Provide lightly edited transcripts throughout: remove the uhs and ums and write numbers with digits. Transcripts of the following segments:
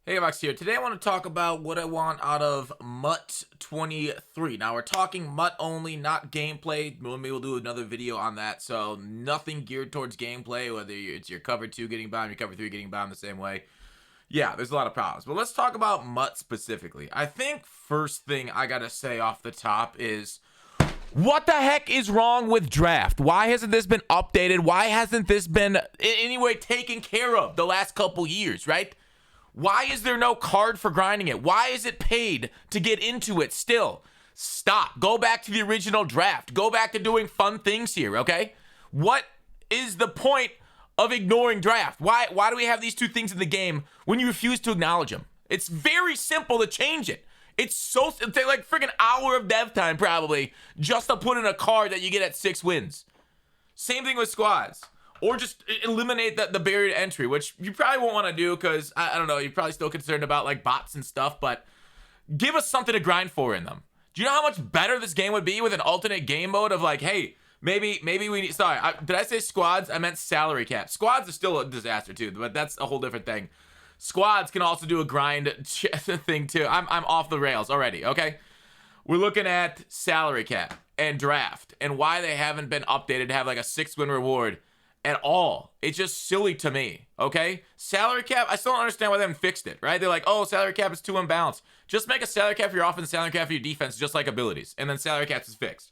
Hey, Max here. Today I want to talk about what I want out of MUT 23. Now, we're talking MUT only, not gameplay. Maybe we'll do another video on that. So, nothing geared towards gameplay, whether it's your cover 2 getting bombed, your cover 3 getting bombed the same way. Yeah, there's a lot of problems. But let's talk about MUT specifically. I think first thing I got to say off the top is, what the heck is wrong with draft? Why hasn't this been updated? Why hasn't this been in any way taken care of the last couple years, right? Why is there no card for grinding it? Why is it paid to get into it still? Stop. Go back to the original draft. Go back to doing fun things here, okay? What is the point of ignoring draft? Why do we have these two things in the game when you refuse to acknowledge them? It's very simple to change it. It'll take like freaking hour of dev time probably just to put in a card that you get at 6 wins. Same thing with squads. Or just eliminate the barrier to entry, which you probably won't want to do because, I don't know, you're probably still concerned about like bots and stuff, but give us something to grind for in them. Do you know how much better this game would be with an alternate game mode of like, hey, maybe we need, sorry, did I say squads? I meant salary cap. Squads are still a disaster too, but that's a whole different thing. Squads can also do a grind thing too. I'm off the rails already, okay? We're looking at salary cap and draft and why they haven't been updated to have like a 6-win reward at all. It's just silly to me, okay? Salary cap, I still don't understand why they haven't fixed it, right? They're like, oh, salary cap is too unbalanced. Just make a salary cap for your offense, salary cap for your defense, just like abilities, and then salary caps is fixed,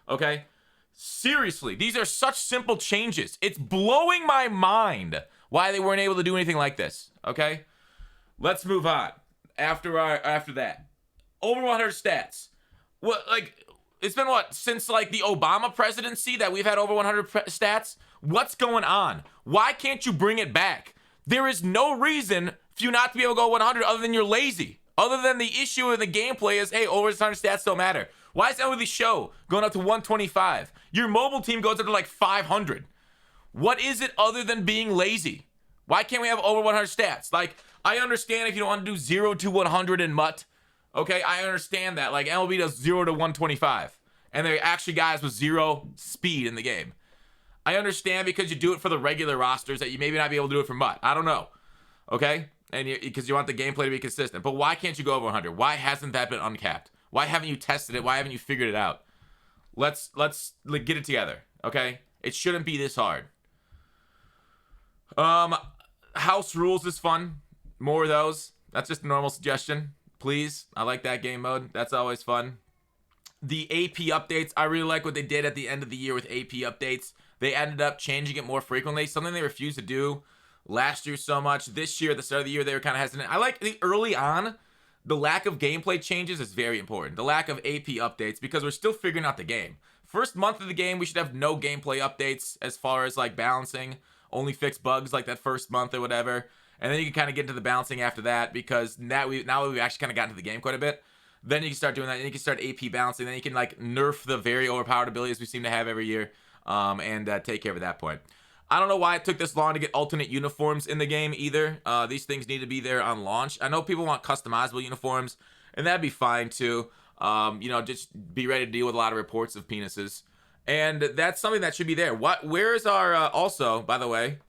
okay? Seriously, these are such simple changes. It's blowing my mind why they weren't able to do anything like this, okay? Let's move on. After that, over 100 stats. What, like, it's been what, since like the Obama presidency that we've had over 100 stats? What's going on? Why can't you bring it back? There is no reason for you not to be able to go 100 other than you're lazy. Other than the issue in the gameplay is, hey, over 100 stats don't matter. Why is MLB Show going up to 125? Your mobile team goes up to like 500. What is it other than being lazy? Why can't we have over 100 stats? Like, I understand if you don't want to do 0 to 100 in MUT. Okay, I understand that. Like, MLB does 0 to 125. And they're actually guys with 0 speed in the game. I understand because you do it for the regular rosters that you maybe not be able to do it for MUT. I don't know. Okay? And because you want the gameplay to be consistent. But why can't you go over 100? Why hasn't that been uncapped? Why haven't you tested it? Why haven't you figured it out? Let's like, get it together. Okay? It shouldn't be this hard. House rules is fun. More of those. That's just a normal suggestion. Please. I like that game mode. That's always fun. The AP updates. I really like what they did at the end of the year with AP updates. They ended up changing it more frequently, something they refused to do last year so much. This year, at the start of the year, they were kind of hesitant. I like the early on, the lack of gameplay changes is very important. The lack of AP updates, because we're still figuring out the game. First month of the game, we should have no gameplay updates as far as like balancing, only fix bugs like that first month or whatever. And then you can kind of get into the balancing after that, because now we've actually kind of gotten to the game quite a bit. Then you can start doing that, and you can start AP balancing. Then you can like nerf the very overpowered abilities we seem to have every year. And take care of that point. I don't know why it took this long to get alternate uniforms in the game either. These things need to be there on launch. I know people want customizable uniforms, and that'd be fine too. Just be ready to deal with a lot of reports of penises. And that's something that should be there. Where is our, also, by the way,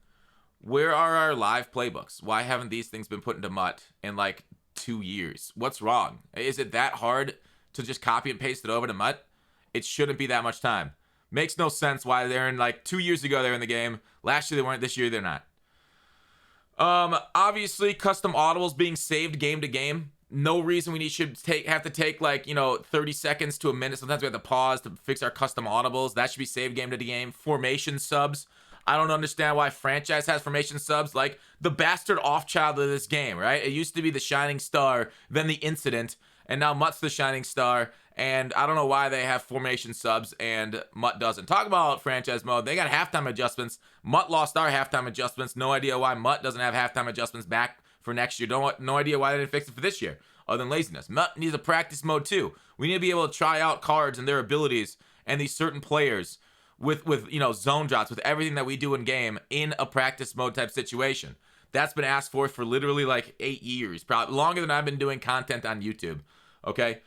where are our live playbooks? Why haven't these things been put into MUT in like 2 years? What's wrong? Is it that hard to just copy and paste it over to MUT? It shouldn't be that much time. Makes no sense why they're in, like, 2 years ago they're in the game. Last year they weren't. This year they're not. Obviously, custom audibles being saved game to game. No reason we have to take, like, 30 seconds to a minute. Sometimes we have to pause to fix our custom audibles. That should be saved game to game. Formation subs. I don't understand why franchise has formation subs. Like, the bastard off-child of this game, right? It used to be the Shining Star, then the Incident, and now MUT's the Shining Star. And I don't know why they have formation subs and MUT doesn't. Talk about franchise mode. They got halftime adjustments. MUT lost our halftime adjustments. No idea why MUT doesn't have halftime adjustments back for next year. No idea why they didn't fix it for this year, other than laziness. MUT needs a practice mode too. We need to be able to try out cards and their abilities and these certain players with zone drops, with everything that we do in game in a practice mode type situation. That's been asked for literally like 8 years, probably longer than I've been doing content on YouTube. Okay.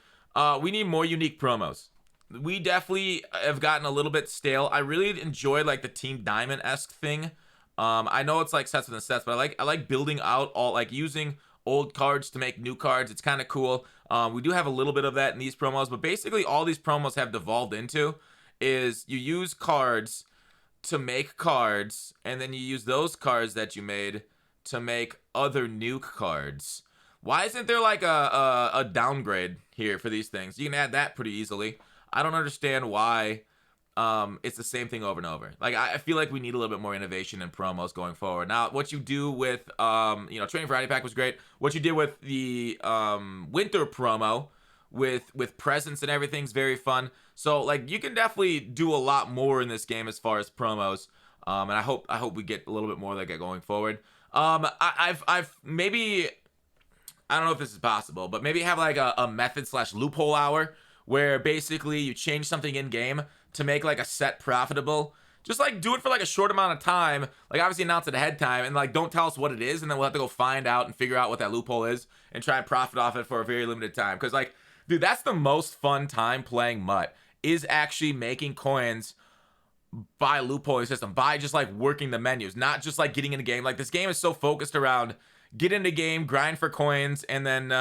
We need more unique promos. We definitely have gotten a little bit stale. I really enjoyed like the Team Diamond-esque thing. I know it's like sets within sets, but I like building out all, like using old cards to make new cards. It's kind of cool. We do have a little bit of that in these promos, but basically all these promos have devolved into is you use cards to make cards, and then you use those cards that you made to make other nuke cards. Why isn't there like a downgrade here for these things? You can add that pretty easily. I don't understand why it's the same thing over and over. Like, I feel like we need a little bit more innovation in promos going forward. Now, what you do with, Training Variety Pack was great. What you did with the winter promo with presents and everything's very fun. So, like, you can definitely do a lot more in this game as far as promos. And I hope we get a little bit more like that going forward. I've maybe, I don't know if this is possible, but maybe have like a method / loophole hour where basically you change something in game to make like a set profitable. Just like do it for like a short amount of time, like obviously announce it ahead of time, and like don't tell us what it is, and then we'll have to go find out and figure out what that loophole is and try and profit off it for a very limited time. Because like, dude, that's the most fun time playing MUT, is actually making coins by loopholing system, by just like working the menus, not just like getting in the game. Like, this game is so focused around get in the game, grind for coins, and then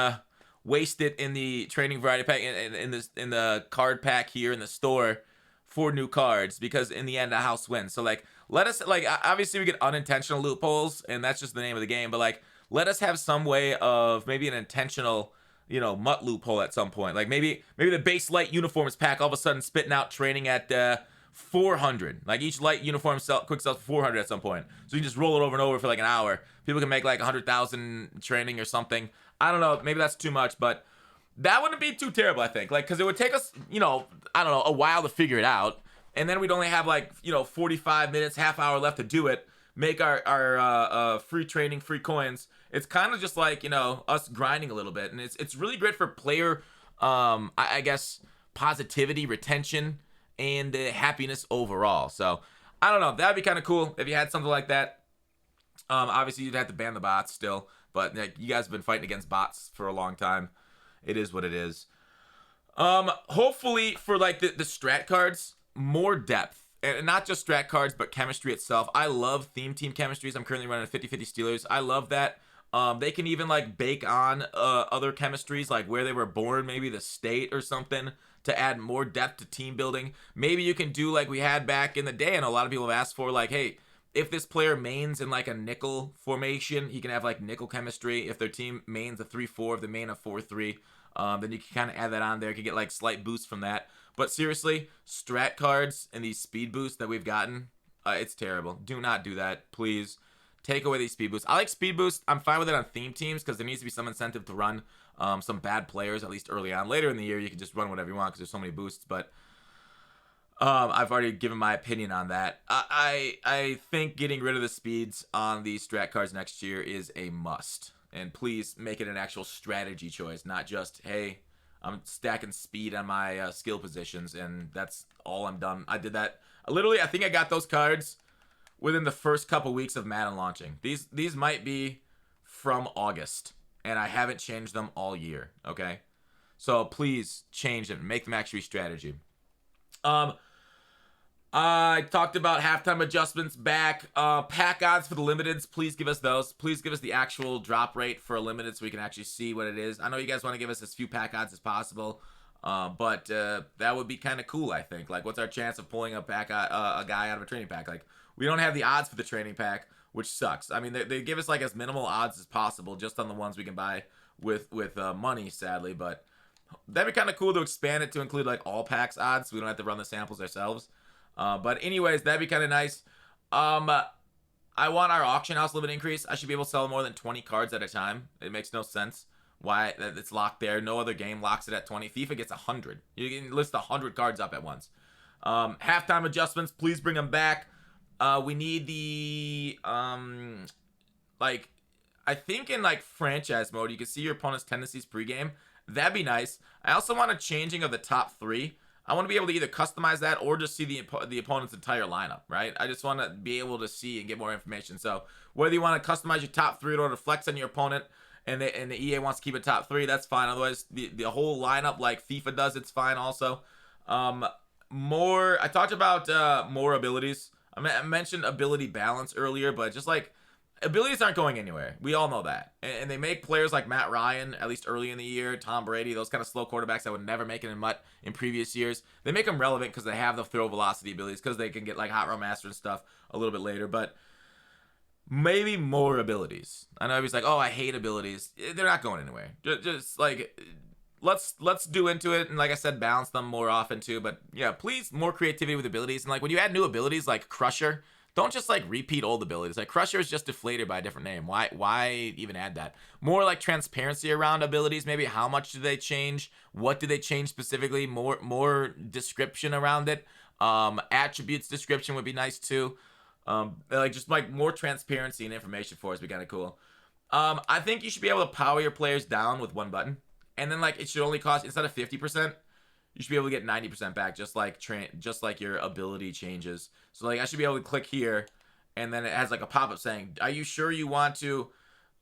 waste it in the training variety pack, in the card pack here in the store for new cards, because in the end the house wins. So like, let us, like, obviously we get unintentional loopholes and that's just the name of the game, but like, let us have some way of maybe an intentional, MUT loophole at some point. Like maybe the base light uniforms pack all of a sudden spitting out training at 400. Like each light uniform quick sells for 400 at some point. So you can just roll it over and over for like an hour. People can make like 100,000 training or something. I don't know, maybe that's too much, but that wouldn't be too terrible, I think. Like, because it would take us, I don't know, a while to figure it out. And then we'd only have like, 45 minutes, half hour left to do it. Make our free training, free coins. It's kind of just like, us grinding a little bit. And it's really great for player, I guess, positivity, retention, and happiness overall. So, I don't know. That'd be kind of cool if you had something like that. Obviously, you'd have to ban the bots still. But like, you guys have been fighting against bots for a long time. It is what it is. Hopefully for like the strat cards, more depth, and not just strat cards, but chemistry itself. I love theme team chemistries. I'm currently running 50-50 Steelers. I love that. They can even like bake on other chemistries, like where they were born, maybe the state or something, to add more depth to team building. Maybe you can do like we had back in the day, and a lot of people have asked for, like, hey, if this player mains in like a nickel formation, he can have like nickel chemistry. If their team mains a 3-4, if they main a 4-3, then you can kind of add that on there. You can get like slight boosts from that. But seriously, strat cards and these speed boosts that we've gotten, it's terrible. Do not do that, please. Take away these speed boosts. I like speed boosts. I'm fine with it on theme teams because there needs to be some incentive to run some bad players, at least early on. Later in the year, you can just run whatever you want because there's so many boosts. But I've already given my opinion on that. I think getting rid of the speeds on these strat cards next year is a must. And please make it an actual strategy choice, not just, hey, I'm stacking speed on my skill positions, and that's all I'm done. I did that. Literally, I think I got those cards within the first couple weeks of Madden launching. These might be from August, and I haven't changed them all year, okay? So please change them. Make them actually strategy. I talked about halftime adjustments back. Pack odds for the limiteds. Please give us those. Please give us the actual drop rate for a limited so we can actually see what it is. I know you guys want to give us as few pack odds as possible, but that would be kind of cool, I think. Like, what's our chance of pulling a guy out of a training pack? Like, we don't have the odds for the training pack, which sucks. I mean, they give us like as minimal odds as possible just on the ones we can buy with money, sadly. But that'd be kind of cool to expand it to include like all packs odds so we don't have to run the samples ourselves. But anyways, that'd be kind of nice. I want our auction house limit increase. I should be able to sell more than 20 cards at a time. It makes no sense why it's locked there. No other game locks it at 20. FIFA gets 100. You can list 100 cards up at once. Halftime adjustments, please bring them back. We need the like, I think in like franchise mode, you can see your opponent's tendencies pregame. That'd be nice. I also want a changing of the top 3. I want to be able to either customize that or just see the opponent's entire lineup, right? I just want to be able to see and get more information. So whether you want to customize your top 3 in order to flex on your opponent, and the EA wants to keep it top 3, that's fine. Otherwise, the whole lineup like FIFA does, it's fine also. I talked about more abilities. I mentioned ability balance earlier, but just like abilities aren't going anywhere. We all know that. And they make players like Matt Ryan, at least early in the year, Tom Brady, those kind of slow quarterbacks that would never make it in MUT in previous years. They make them relevant because they have the throw velocity abilities, because they can get like Hot Run Master and stuff a little bit later. But maybe more abilities. I know everybody's like, oh, I hate abilities. They're not going anywhere. Just like, let's do into it. And like I said, balance them more often too. But yeah, please, more creativity with abilities. And like when you add new abilities like Crusher, don't just like repeat old abilities. Like Crusher is just deflated by a different name. Why even add that? More like transparency around abilities. Maybe how much do they change? What do they change specifically? More description around it. Attributes description would be nice too. Like just like more transparency and information for us would be kind of cool. I think you should be able to power your players down with one button, and then like it should only cost, instead of 50%, you should be able to get 90% back, just like your ability changes. So like I should be able to click here, and then it has like a pop-up saying, "Are you sure you want to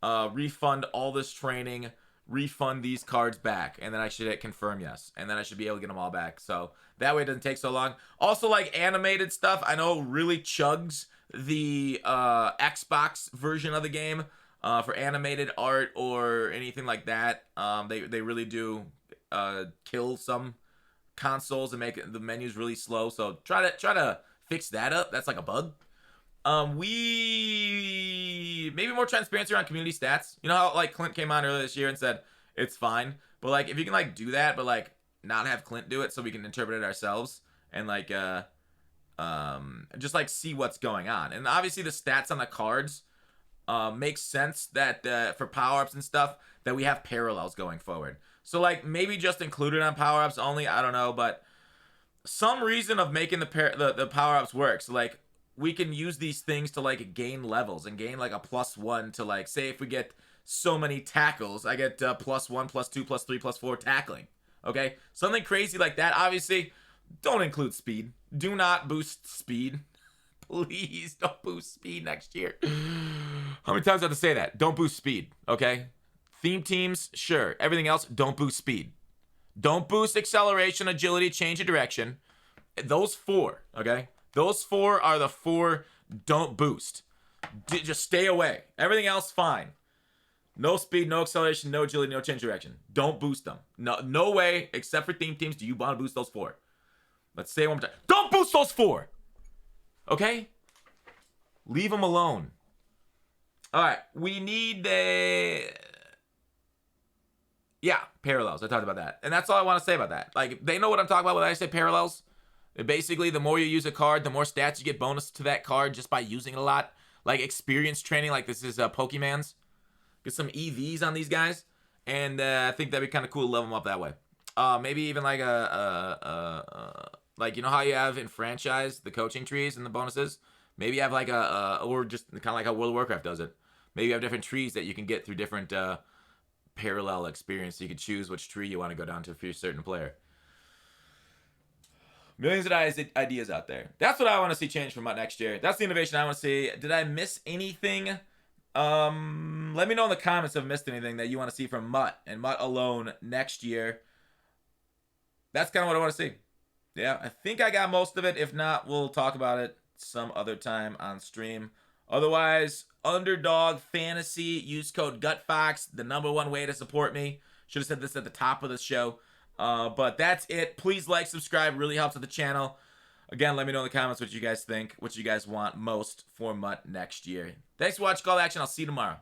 refund all this training? Refund these cards back?" And then I should hit confirm yes, and then I should be able to get them all back. So that way it doesn't take so long. Also, like animated stuff, I know really chugs the Xbox version of the game for animated art or anything like that. They really do kill some consoles and make the menus really slow. So try to fix that up. That's like a bug. We maybe more transparency around community stats. You know how like Clint came on earlier this year and said it's fine, but like if you can like do that, but like not have Clint do it so we can interpret it ourselves and like just like see what's going on. And obviously the stats on the cards makes sense that for power-ups and stuff that we have parallels going forward. So like maybe just include it on power-ups only, I don't know, but some reason of making the power-ups work. So like we can use these things to like gain levels and gain like a +1 to like, say if we get so many tackles, I get +1, +2, +3, +4 tackling. Okay, something crazy like that. Obviously, don't include speed. Do not boost speed. Please don't boost speed next year. How many times do I have to say that? Don't boost speed, okay? Theme teams, sure. Everything else, don't boost speed. Don't boost acceleration, agility, change of direction. Those 4, okay? Those 4 are the 4 don't boost. Just stay away. Everything else, fine. No speed, no acceleration, no agility, no change of direction. Don't boost them. No way, except for theme teams, do you want to boost those 4. Let's say it one more time. Don't boost those 4! Okay? Leave them alone. Alright, we need the... Yeah, parallels. I talked about that. And that's all I want to say about that. Like, they know what I'm talking about when I say parallels. Basically, the more you use a card, the more stats you get bonus to that card just by using it a lot. Like experience training, like this is Pokemon's. Get some EVs on these guys. And I think that'd be kind of cool to level them up that way. Maybe even like like, you know how you have in franchise the coaching trees and the bonuses? Maybe you have like or just kind of like how World of Warcraft does it. Maybe you have different trees that you can get through different parallel experience. So you can choose which tree you want to go down to for your certain player. Millions of ideas out there. That's what I want to see change from MUT next year. That's the innovation I want to see. Did I miss anything? Let me know in the comments if I missed anything that you want to see from MUT and MUT alone next year. That's kind of what I want to see. Yeah, I think I got most of it. If not, we'll talk about it some other time on stream. Otherwise, Underdog Fantasy, use code GUTFOX, the #1 way to support me. Should have said this at the top of the show. But that's it. Please like, subscribe. Really helps with the channel. Again, let me know in the comments what you guys think, what you guys want most for MUT next year. Thanks for watching Call to Action. I'll see you tomorrow.